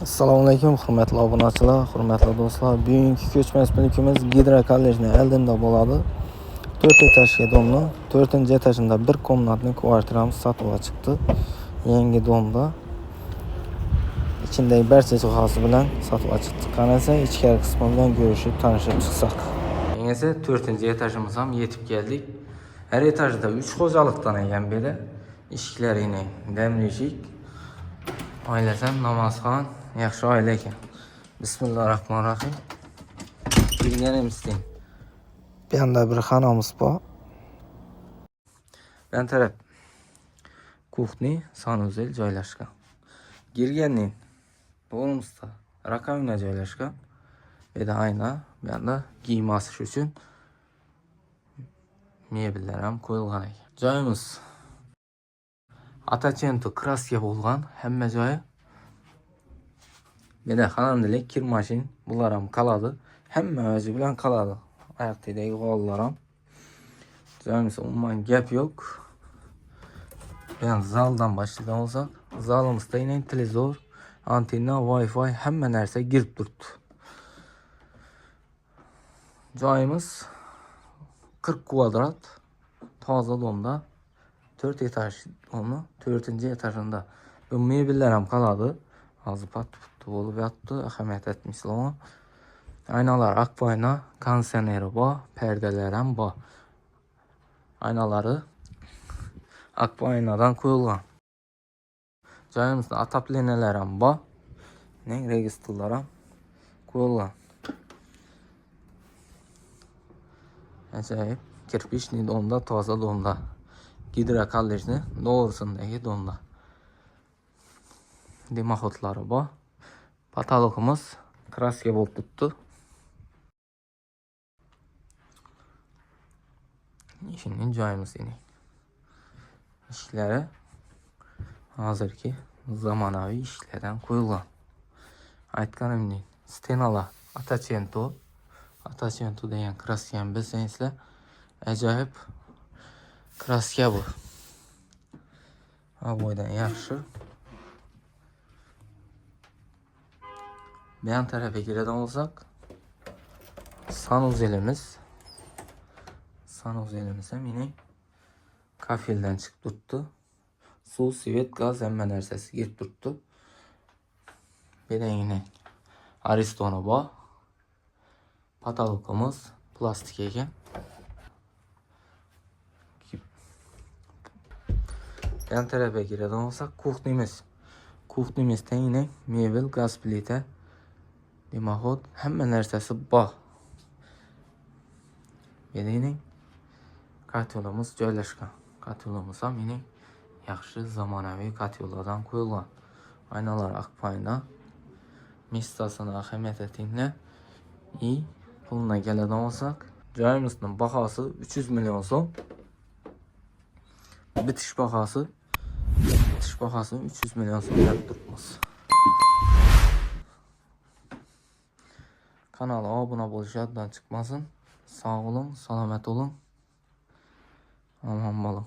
Assalomu alaykum, hurmatli obunachilar, hurmatli do'stlar. Bugungi ko'chmas mulkimiz Gidra kollejni oldida bo'ladi. 4 etajli domda, 4-etajında bir komnatli kvartiramiz sotuvga chiqdi. Yangi domda. İçindagi barcha jihozi bilan sotuvga chiqdi. Qanasa ichkari qismi bilan ko'rishib, tanishib chiqsak. Endi esa 4-etajimiz ham yetib keldik. Her etajda 3 xo'jalikdan ekan beri eshiklarini damlashik. Oilasam namozxon, yaxshi oila ekan. Bismillahirrahmanirrahim. Girganimizdan bu yerda bir xonamiz bor. Ben taraf kuxni, sanuzel joylashgan. Girgandan bo'g'imizda rakovina joylashgan. Bir de ayna, bu yerda kiyim asish uchun mebellar ham qo'yilgan ekan. Joyimiz Atachento kraska bo'lgan, hamma joyi. Bir de xonamdalik kir mashin, bular ham qoladi. Hamma o'zi bilan qoladi. Oyoqdagi g'ollar ham. Joyimiz umuman gap yo'q. Ben zaldan başlayan olsak, zalımızda yine televizor, antenna, Wi-Fi hamma narsa girib turibdi. Joyimiz 40 kvadrat, toza domda, 4 etaj domda, 4-etajında. Bu mebellar ham qoladi. Hozir pat-put bo'lib yotdi, ahamiyat etmaysizlar ama. Aynalar akbayna, kondisioneri bor, perdeler ham bor. Aynaları akbaynadan qo'yilgan. Joyimizda atapleneler ham bor. Registrlar ham qo'yilgan. Ajoyib, kirpishli domda, toza domda. Gidra kollejni doğrusundagi domda. Dimoxodlari bor. Patologimiz kraska bo'lib turibdi. Şimdi joyimiz yine. İşlari hozirgi zamonaviy ishlardan qo'yilgan. Aytganimdek, stenalar Atachento degan kraskani bilsangizlar, ajoyib kraska bu. Havodan yaxshi. Bu yan tarafa giradigan bo'lsak, sanuzelimiz ham yine kafilden chiqib turibdi. Suv, svet, gaz hamma narsasi girib turibdi. Bir de yine Aristona bor. Patologimiz plastik ekan. Yan tarafa giradigan bo'lsak, kuxnimizda yine mebel, gaz plita, dimoxod hamma narsasi bor. Bir de yine katyolamiz joylashgan. Katyolamiz ham yine yaxshi zamonaviy katyollardan qo'yilgan. Aynalar akbayna. Mestasini ahamiyat etinglar. Puluna keladigan bo'lsak, joyimizning bahosi 300 million so'm. Bitish bahosi 300 million so'm deb turibmiz. Kanala obuna bo'lish yoddan chiqmasin. Sog' olun, salomat olun. Aman bo'lin.